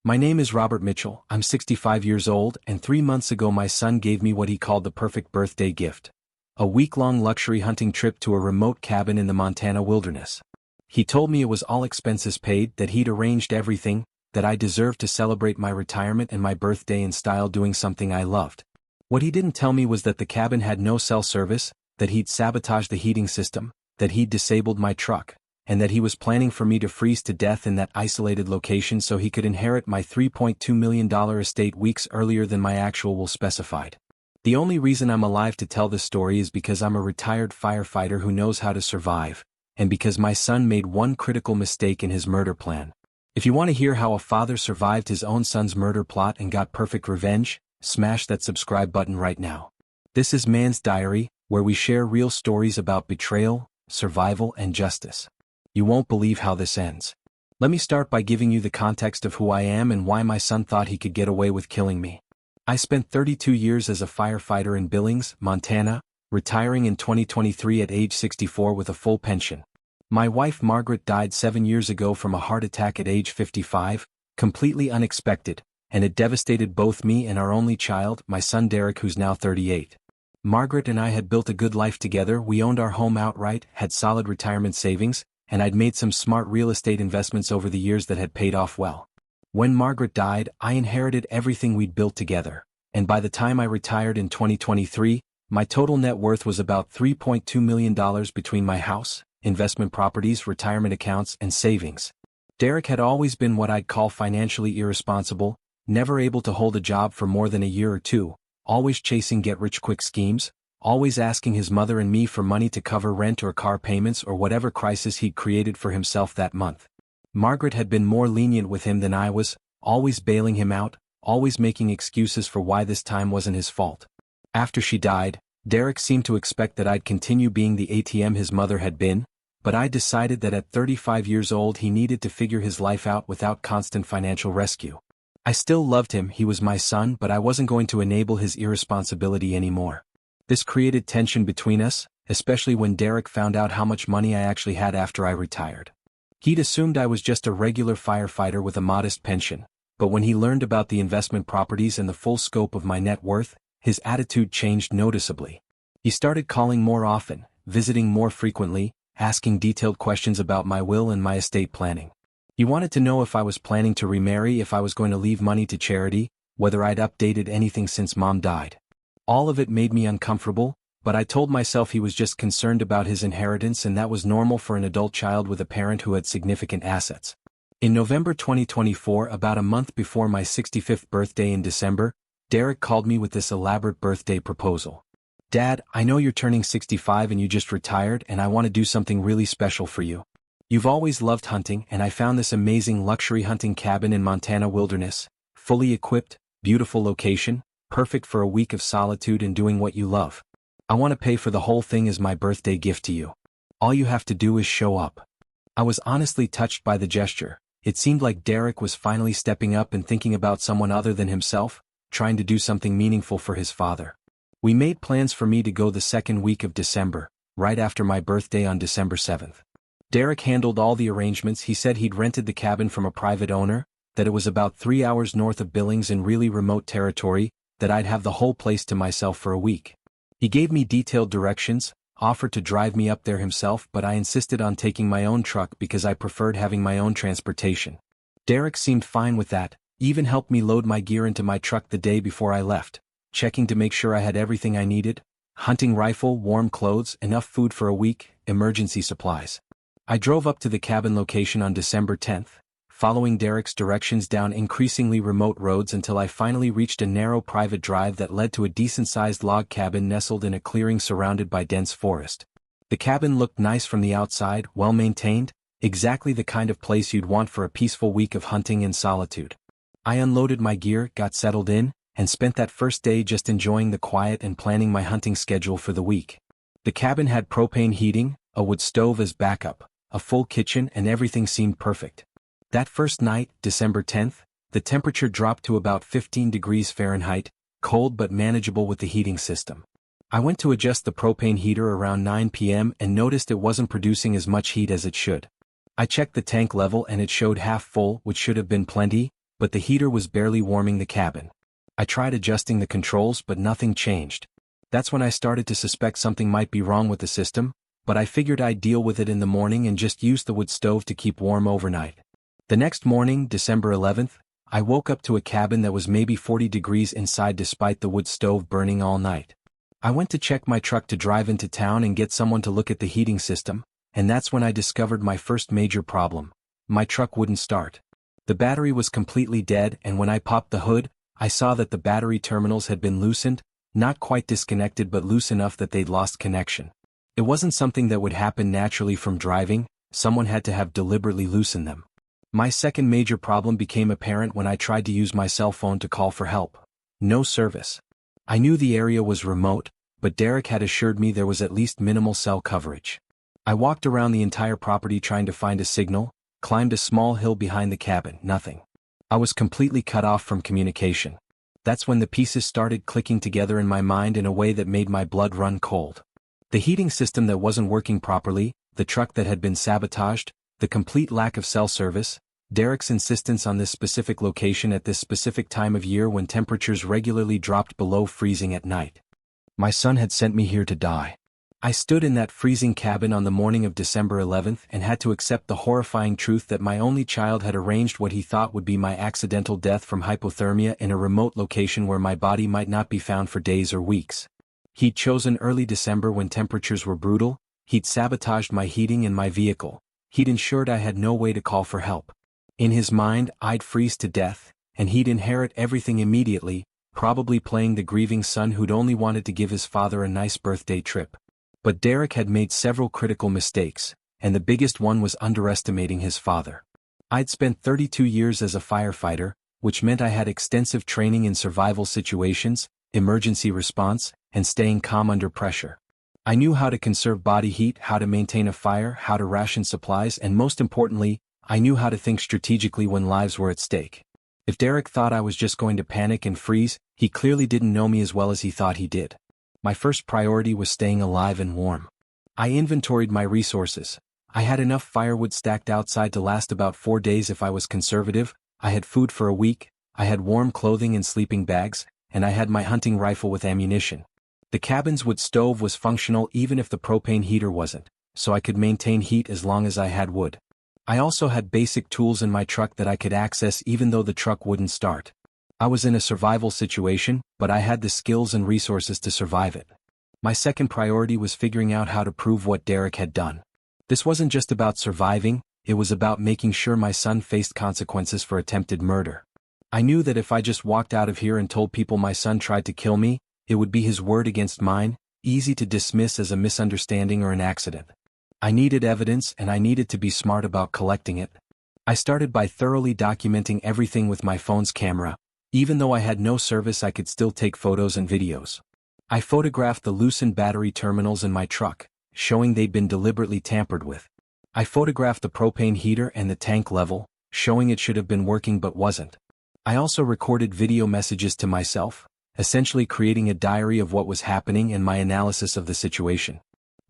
My name is Robert Mitchell, I'm 65 years old, and 3 months ago my son gave me what he called the perfect birthday gift. A week-long luxury hunting trip to a remote cabin in the Montana wilderness. He told me it was all expenses paid, that he'd arranged everything, that I deserved to celebrate my retirement and my birthday in style doing something I loved. What he didn't tell me was that the cabin had no cell service, that he'd sabotaged the heating system, that he'd disabled my truck, and that he was planning for me to freeze to death in that isolated location so he could inherit my $3.2 million estate weeks earlier than my actual will specified. The only reason I'm alive to tell this story is because I'm a retired firefighter who knows how to survive, and because my son made one critical mistake in his murder plan. If you want to hear how a father survived his own son's murder plot and got perfect revenge, smash that subscribe button right now. This is Man's Diary, where we share real stories about betrayal, survival, and justice. You won't believe how this ends. Let me start by giving you the context of who I am and why my son thought he could get away with killing me. I spent 32 years as a firefighter in Billings, Montana, retiring in 2023 at age 64 with a full pension. My wife Margaret died 7 years ago from a heart attack at age 55, completely unexpected, and it devastated both me and our only child, my son Derek, who's now 38. Margaret and I had built a good life together. We owned our home outright, had solid retirement savings, and I'd made some smart real estate investments over the years that had paid off well. When Margaret died, I inherited everything we'd built together, and by the time I retired in 2023, my total net worth was about $3.2 million between my house, investment properties, retirement accounts, and savings. Derek had always been what I'd call financially irresponsible, never able to hold a job for more than a year or two, always chasing get-rich-quick schemes, always asking his mother and me for money to cover rent or car payments or whatever crisis he'd created for himself that month. Margaret had been more lenient with him than I was, always bailing him out, always making excuses for why this time wasn't his fault. After she died, Derek seemed to expect that I'd continue being the ATM his mother had been, but I decided that at 35 years old he needed to figure his life out without constant financial rescue. I still loved him, he was my son, but I wasn't going to enable his irresponsibility anymore. This created tension between us, especially when Derek found out how much money I actually had after I retired. He'd assumed I was just a regular firefighter with a modest pension, but when he learned about the investment properties and the full scope of my net worth, his attitude changed noticeably. He started calling more often, visiting more frequently, asking detailed questions about my will and my estate planning. He wanted to know if I was planning to remarry, if I was going to leave money to charity, whether I'd updated anything since Mom died. All of it made me uncomfortable, but I told myself he was just concerned about his inheritance and that was normal for an adult child with a parent who had significant assets. In November 2024, about a month before my 65th birthday in December, Derek called me with this elaborate birthday proposal. "Dad, I know you're turning 65 and you just retired, and I want to do something really special for you. You've always loved hunting, and I found this amazing luxury hunting cabin in Montana wilderness, fully equipped, beautiful location, perfect for a week of solitude and doing what you love. I want to pay for the whole thing as my birthday gift to you. All you have to do is show up." I was honestly touched by the gesture. It seemed like Derek was finally stepping up and thinking about someone other than himself, trying to do something meaningful for his father. We made plans for me to go the second week of December, right after my birthday on December 7th. Derek handled all the arrangements. He said he'd rented the cabin from a private owner, that it was about 3 hours north of Billings in really remote territory, that I'd have the whole place to myself for a week. He gave me detailed directions, offered to drive me up there himself, but I insisted on taking my own truck because I preferred having my own transportation. Derek seemed fine with that, even helped me load my gear into my truck the day before I left, checking to make sure I had everything I needed: hunting rifle, warm clothes, enough food for a week, emergency supplies. I drove up to the cabin location on December 10th, following Derek's directions down increasingly remote roads until I finally reached a narrow private drive that led to a decent-sized log cabin nestled in a clearing surrounded by dense forest. The cabin looked nice from the outside, well-maintained, exactly the kind of place you'd want for a peaceful week of hunting in solitude. I unloaded my gear, got settled in, and spent that first day just enjoying the quiet and planning my hunting schedule for the week. The cabin had propane heating, a wood stove as backup, a full kitchen, and everything seemed perfect. That first night, December 10th, the temperature dropped to about 15 degrees Fahrenheit, cold but manageable with the heating system. I went to adjust the propane heater around 9 p.m. and noticed it wasn't producing as much heat as it should. I checked the tank level and it showed half full, which should have been plenty, but the heater was barely warming the cabin. I tried adjusting the controls but nothing changed. That's when I started to suspect something might be wrong with the system, but I figured I'd deal with it in the morning and just use the wood stove to keep warm overnight. The next morning, December 11th, I woke up to a cabin that was maybe 40 degrees inside despite the wood stove burning all night. I went to check my truck to drive into town and get someone to look at the heating system, and that's when I discovered my first major problem. My truck wouldn't start. The battery was completely dead, and when I popped the hood, I saw that the battery terminals had been loosened, not quite disconnected but loose enough that they'd lost connection. It wasn't something that would happen naturally from driving, someone had to have deliberately loosened them. My second major problem became apparent when I tried to use my cell phone to call for help. No service. I knew the area was remote, but Derek had assured me there was at least minimal cell coverage. I walked around the entire property trying to find a signal, climbed a small hill behind the cabin, nothing. I was completely cut off from communication. That's when the pieces started clicking together in my mind in a way that made my blood run cold. The heating system that wasn't working properly, the truck that had been sabotaged, the complete lack of cell service, Derek's insistence on this specific location at this specific time of year when temperatures regularly dropped below freezing at night. My son had sent me here to die. I stood in that freezing cabin on the morning of December 11th and had to accept the horrifying truth that my only child had arranged what he thought would be my accidental death from hypothermia in a remote location where my body might not be found for days or weeks. He'd chosen early December when temperatures were brutal, he'd sabotaged my heating and my vehicle, he'd ensured I had no way to call for help. In his mind, I'd freeze to death, and he'd inherit everything immediately, probably playing the grieving son who'd only wanted to give his father a nice birthday trip. But Derek had made several critical mistakes, and the biggest one was underestimating his father. I'd spent 32 years as a firefighter, which meant I had extensive training in survival situations, emergency response, and staying calm under pressure. I knew how to conserve body heat, how to maintain a fire, how to ration supplies, and most importantly, I knew how to think strategically when lives were at stake. If Derek thought I was just going to panic and freeze, he clearly didn't know me as well as he thought he did. My first priority was staying alive and warm. I inventoried my resources. I had enough firewood stacked outside to last about 4 days if I was conservative, I had food for a week, I had warm clothing and sleeping bags, and I had my hunting rifle with ammunition. The cabin's wood stove was functional even if the propane heater wasn't, so I could maintain heat as long as I had wood. I also had basic tools in my truck that I could access even though the truck wouldn't start. I was in a survival situation, but I had the skills and resources to survive it. My second priority was figuring out how to prove what Derek had done. This wasn't just about surviving, it was about making sure my son faced consequences for attempted murder. I knew that if I just walked out of here and told people my son tried to kill me, it would be his word against mine, easy to dismiss as a misunderstanding or an accident. I needed evidence and I needed to be smart about collecting it. I started by thoroughly documenting everything with my phone's camera. Even though I had no service, I could still take photos and videos. I photographed the loosened battery terminals in my truck, showing they'd been deliberately tampered with. I photographed the propane heater and the tank level, showing it should have been working but wasn't. I also recorded video messages to myself, essentially creating a diary of what was happening and my analysis of the situation.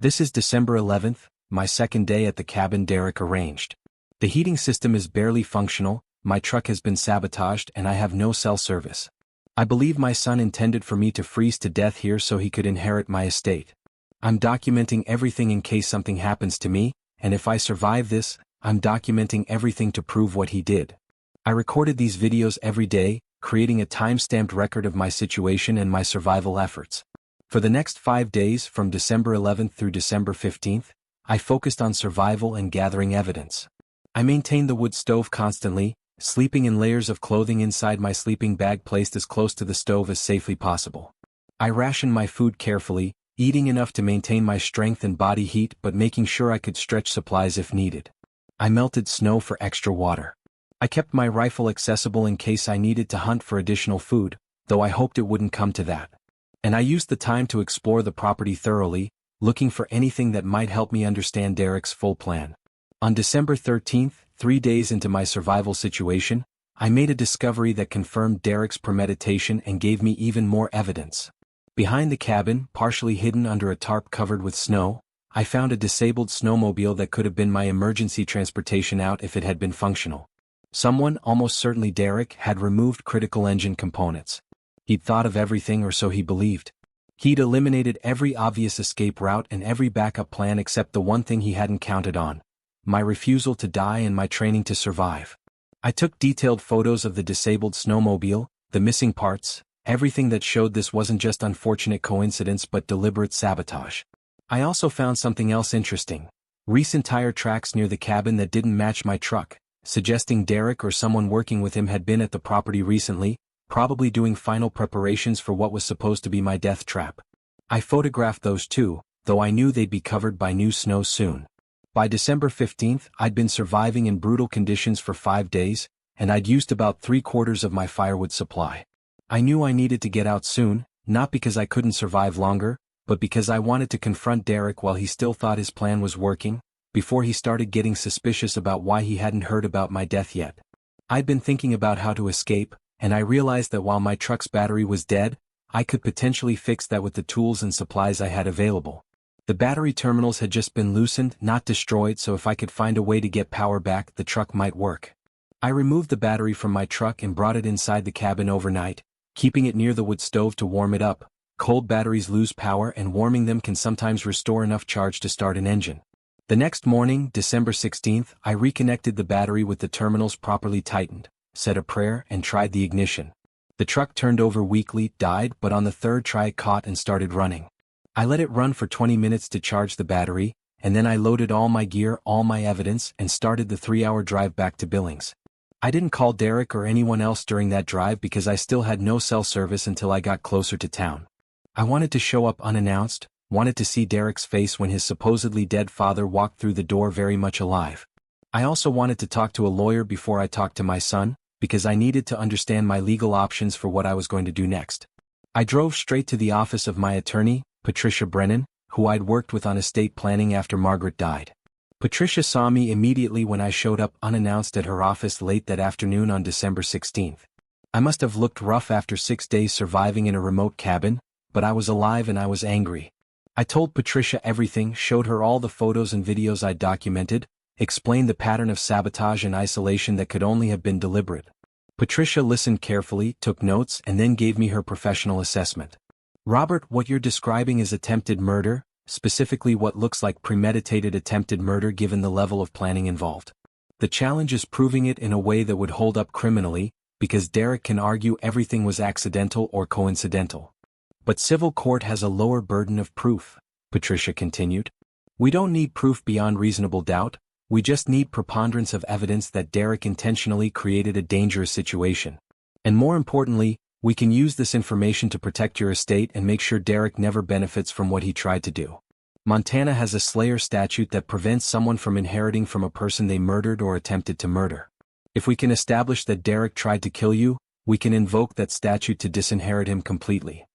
This is December 11th, my second day at the cabin Derek arranged. The heating system is barely functional, my truck has been sabotaged and I have no cell service. I believe my son intended for me to freeze to death here so he could inherit my estate. I'm documenting everything in case something happens to me, and if I survive this, I'm documenting everything to prove what he did. I recorded these videos every day, creating a time-stamped record of my situation and my survival efforts. For the next 5 days, from December 11th through December 15th, I focused on survival and gathering evidence. I maintained the wood stove constantly, sleeping in layers of clothing inside my sleeping bag placed as close to the stove as safely possible. I rationed my food carefully, eating enough to maintain my strength and body heat but making sure I could stretch supplies if needed. I melted snow for extra water. I kept my rifle accessible in case I needed to hunt for additional food, though I hoped it wouldn't come to that. And I used the time to explore the property thoroughly, looking for anything that might help me understand Derek's full plan. On December 13th, 3 days into my survival situation, I made a discovery that confirmed Derek's premeditation and gave me even more evidence. Behind the cabin, partially hidden under a tarp covered with snow, I found a disabled snowmobile that could have been my emergency transportation out if it had been functional. Someone, almost certainly Derek, had removed critical engine components. He'd thought of everything, or so he believed. He'd eliminated every obvious escape route and every backup plan except the one thing he hadn't counted on: my refusal to die and my training to survive. I took detailed photos of the disabled snowmobile, the missing parts, everything that showed this wasn't just unfortunate coincidence but deliberate sabotage. I also found something else interesting: recent tire tracks near the cabin that didn't match my truck, suggesting Derek or someone working with him had been at the property recently, probably doing final preparations for what was supposed to be my death trap. I photographed those too, though I knew they'd be covered by new snow soon. By December 15th, I'd been surviving in brutal conditions for 5 days, and I'd used about 3/4 of my firewood supply. I knew I needed to get out soon, not because I couldn't survive longer, but because I wanted to confront Derek while he still thought his plan was working, before he started getting suspicious about why he hadn't heard about my death yet. I'd been thinking about how to escape, and I realized that while my truck's battery was dead, I could potentially fix that with the tools and supplies I had available. The battery terminals had just been loosened, not destroyed, so if I could find a way to get power back, the truck might work. I removed the battery from my truck and brought it inside the cabin overnight, keeping it near the wood stove to warm it up. Cold batteries lose power, and warming them can sometimes restore enough charge to start an engine. The next morning, December 16th, I reconnected the battery with the terminals properly tightened, said a prayer, and tried the ignition. The truck turned over weakly, died, but on the third try it caught and started running. I let it run for 20 minutes to charge the battery, and then I loaded all my gear, all my evidence, and started the 3-hour drive back to Billings. I didn't call Derek or anyone else during that drive because I still had no cell service until I got closer to town. I wanted to show up unannounced, wanted to see Derek's face when his supposedly dead father walked through the door very much alive. I also wanted to talk to a lawyer before I talked to my son, because I needed to understand my legal options for what I was going to do next. I drove straight to the office of my attorney, Patricia Brennan, who I'd worked with on estate planning after Margaret died. Patricia saw me immediately when I showed up unannounced at her office late that afternoon on December 16th. I must have looked rough after 6 days surviving in a remote cabin, but I was alive and I was angry. I told Patricia everything, showed her all the photos and videos I'd documented, explained the pattern of sabotage and isolation that could only have been deliberate. Patricia listened carefully, took notes, and then gave me her professional assessment. "Robert, what you're describing is attempted murder, specifically what looks like premeditated attempted murder given the level of planning involved. The challenge is proving it in a way that would hold up criminally, because Derek can argue everything was accidental or coincidental. But civil court has a lower burden of proof," Patricia continued. "We don't need proof beyond reasonable doubt, we just need preponderance of evidence that Derek intentionally created a dangerous situation. And more importantly, we can use this information to protect your estate and make sure Derek never benefits from what he tried to do. Montana has a slayer statute that prevents someone from inheriting from a person they murdered or attempted to murder. If we can establish that Derek tried to kill you, we can invoke that statute to disinherit him completely."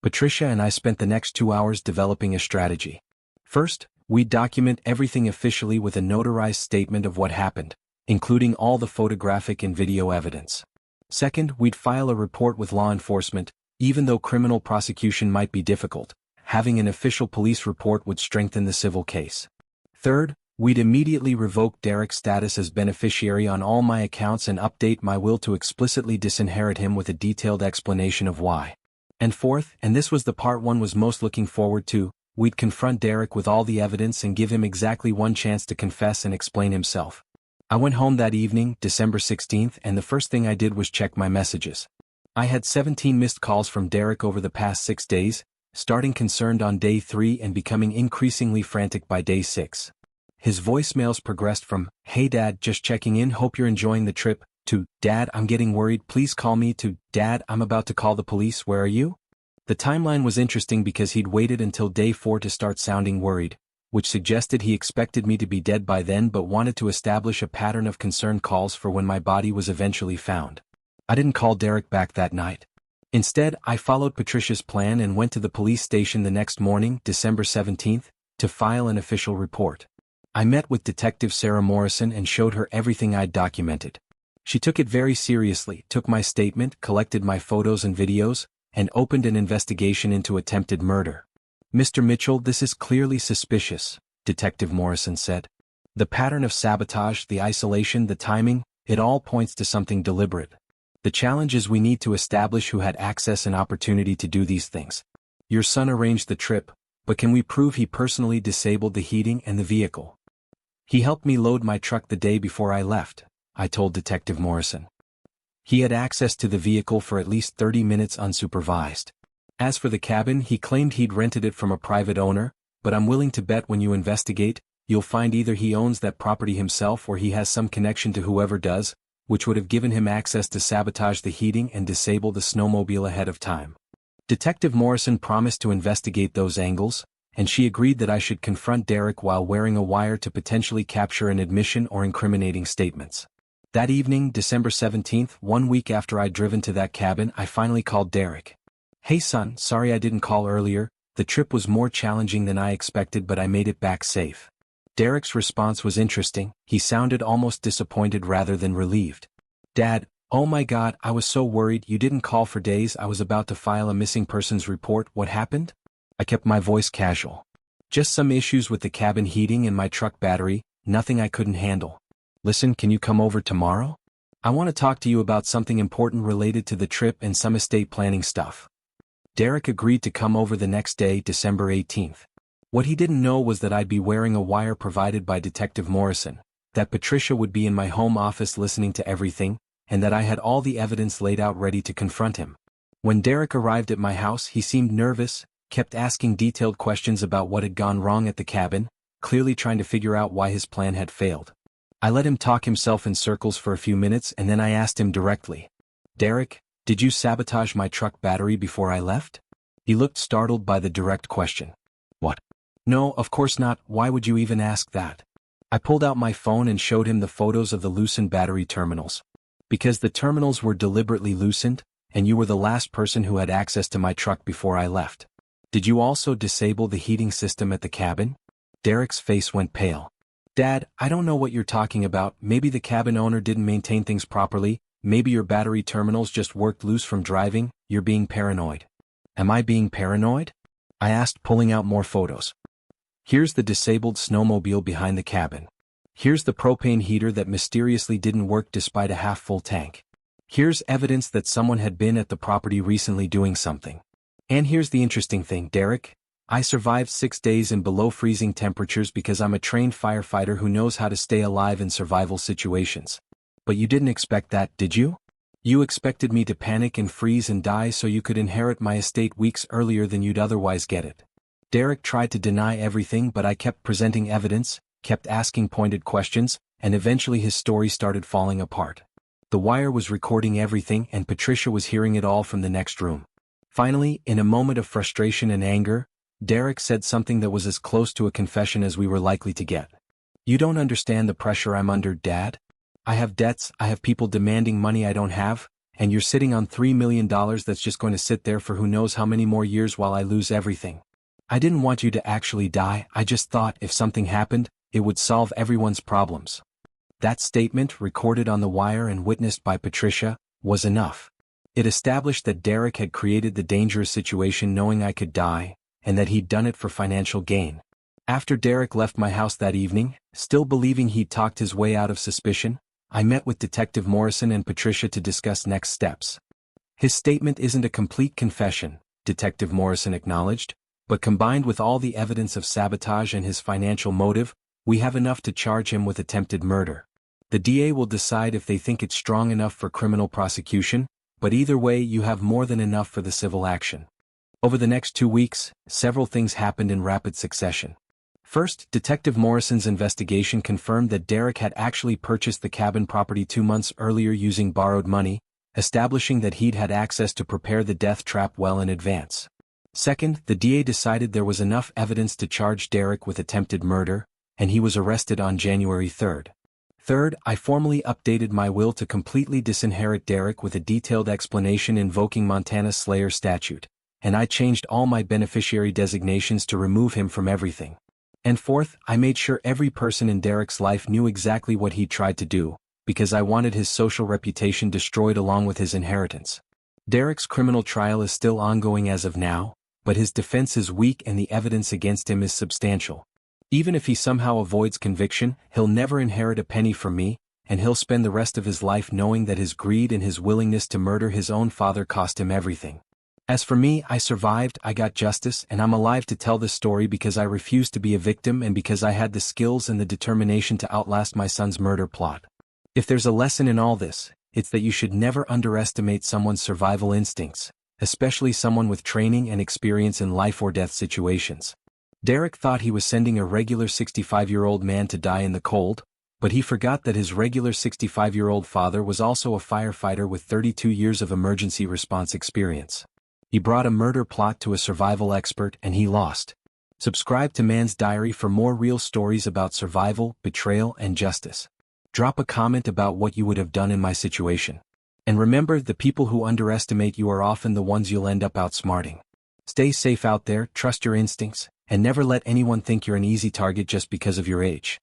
Patricia and I spent the next 2 hours developing a strategy. First, we'd document everything officially with a notarized statement of what happened, including all the photographic and video evidence. Second, we'd file a report with law enforcement. Even though criminal prosecution might be difficult, having an official police report would strengthen the civil case. Third, we'd immediately revoke Derek's status as beneficiary on all my accounts and update my will to explicitly disinherit him with a detailed explanation of why. And fourth, and this was the part one was most looking forward to, we'd confront Derek with all the evidence and give him exactly one chance to confess and explain himself. I went home that evening, December 16th, and the first thing I did was check my messages. I had 17 missed calls from Derek over the past 6 days, starting concerned on day 3 and becoming increasingly frantic by day 6. His voicemails progressed from, "Hey Dad, just checking in, hope you're enjoying the trip," to, "Dad, I'm getting worried, please call me," to, "Dad, I'm about to call the police, where are you?" The timeline was interesting because he'd waited until day 4 to start sounding worried, which suggested he expected me to be dead by then but wanted to establish a pattern of concerned calls for when my body was eventually found. I didn't call Derek back that night. Instead, I followed Patricia's plan and went to the police station the next morning, December 17th, to file an official report. I met with Detective Sarah Morrison and showed her everything I'd documented. She took it very seriously, took my statement, collected my photos and videos, and opened an investigation into attempted murder. "Mr. Mitchell, this is clearly suspicious," Detective Morrison said. "The pattern of sabotage, the isolation, the timing, It all points to something deliberate. The challenge is we need to establish who had access and opportunity to do these things. Your son arranged the trip, but can we prove he personally disabled the heating and the vehicle? He helped me load my truck the day before I left, I told Detective Morrison. He had access to the vehicle for at least 30 minutes unsupervised. As for the cabin, he claimed he'd rented it from a private owner, but I'm willing to bet when you investigate, you'll find either he owns that property himself or he has some connection to whoever does, which would have given him access to sabotage the heating and disable the snowmobile ahead of time. Detective Morrison promised to investigate those angles, and she agreed that I should confront Derek while wearing a wire to potentially capture an admission or incriminating statements. That evening, December 17th, 1 week after I'd driven to that cabin, I finally called Derek. "Hey son, sorry I didn't call earlier, the trip was more challenging than I expected but I made it back safe." Derek's response was interesting. He sounded almost disappointed rather than relieved. "Dad, oh my God, I was so worried, you didn't call for days, I was about to file a missing persons report, what happened?" I kept my voice casual. "Just some issues with the cabin heating and my truck battery, nothing I couldn't handle. Listen, can you come over tomorrow? I want to talk to you about something important related to the trip and some estate planning stuff." Derek agreed to come over the next day, December 18th. What he didn't know was that I'd be wearing a wire provided by Detective Morrison, that Patricia would be in my home office listening to everything, and that I had all the evidence laid out ready to confront him. When Derek arrived at my house, he seemed nervous, kept asking detailed questions about what had gone wrong at the cabin, clearly trying to figure out why his plan had failed. I let him talk himself in circles for a few minutes and then I asked him directly, "Derek, did you sabotage my truck battery before I left?" He looked startled by the direct question. "What? No, of course not, why would you even ask that?" I pulled out my phone and showed him the photos of the loosened battery terminals. "Because the terminals were deliberately loosened, and you were the last person who had access to my truck before I left. Did you also disable the heating system at the cabin?" Derek's face went pale. "Dad, I don't know what you're talking about, maybe the cabin owner didn't maintain things properly, maybe your battery terminals just worked loose from driving, you're being paranoid." "Am I being paranoid?" I asked, pulling out more photos. "Here's the disabled snowmobile behind the cabin. Here's the propane heater that mysteriously didn't work despite a half-full tank. Here's evidence that someone had been at the property recently doing something. And here's the interesting thing, Derek. I survived 6 days in below-freezing temperatures because I'm a trained firefighter who knows how to stay alive in survival situations. But you didn't expect that, did you? You expected me to panic and freeze and die so you could inherit my estate weeks earlier than you'd otherwise get it." Derek tried to deny everything, but I kept presenting evidence, kept asking pointed questions, and eventually his story started falling apart. The wire was recording everything and Patricia was hearing it all from the next room. Finally, in a moment of frustration and anger, Derek said something that was as close to a confession as we were likely to get. "You don't understand the pressure I'm under, Dad. I have debts, I have people demanding money I don't have, and you're sitting on $3 million that's just going to sit there for who knows how many more years while I lose everything. I didn't want you to actually die, I just thought if something happened, it would solve everyone's problems." That statement, recorded on the wire and witnessed by Patricia, was enough. It established that Derek had created the dangerous situation knowing I could die, and that he'd done it for financial gain. After Derek left my house that evening, still believing he'd talked his way out of suspicion, I met with Detective Morrison and Patricia to discuss next steps. "His statement isn't a complete confession," Detective Morrison acknowledged, "but combined with all the evidence of sabotage and his financial motive, we have enough to charge him with attempted murder. The DA will decide if they think it's strong enough for criminal prosecution, but either way you have more than enough for the civil action." Over the next 2 weeks, several things happened in rapid succession. First, Detective Morrison's investigation confirmed that Derek had actually purchased the cabin property 2 months earlier using borrowed money, establishing that he'd had access to prepare the death trap well in advance. Second, the DA decided there was enough evidence to charge Derek with attempted murder, and he was arrested on January 3rd. Third, I formally updated my will to completely disinherit Derek with a detailed explanation invoking Montana's Slayer statute, and I changed all my beneficiary designations to remove him from everything. And fourth, I made sure every person in Derek's life knew exactly what he tried to do, because I wanted his social reputation destroyed along with his inheritance. Derek's criminal trial is still ongoing as of now, but his defense is weak and the evidence against him is substantial. Even if he somehow avoids conviction, he'll never inherit a penny from me, and he'll spend the rest of his life knowing that his greed and his willingness to murder his own father cost him everything. As for me, I survived, I got justice, and I'm alive to tell this story because I refused to be a victim and because I had the skills and the determination to outlast my son's murder plot. If there's a lesson in all this, it's that you should never underestimate someone's survival instincts, especially someone with training and experience in life or death situations. Derek thought he was sending a regular 65-year-old man to die in the cold, but he forgot that his regular 65-year-old father was also a firefighter with 32 years of emergency response experience. He brought a murder plot to a survival expert and he lost. Subscribe to Man's Diary for more real stories about survival, betrayal, and justice. Drop a comment about what you would have done in my situation. And remember, the people who underestimate you are often the ones you'll end up outsmarting. Stay safe out there, trust your instincts, and never let anyone think you're an easy target just because of your age.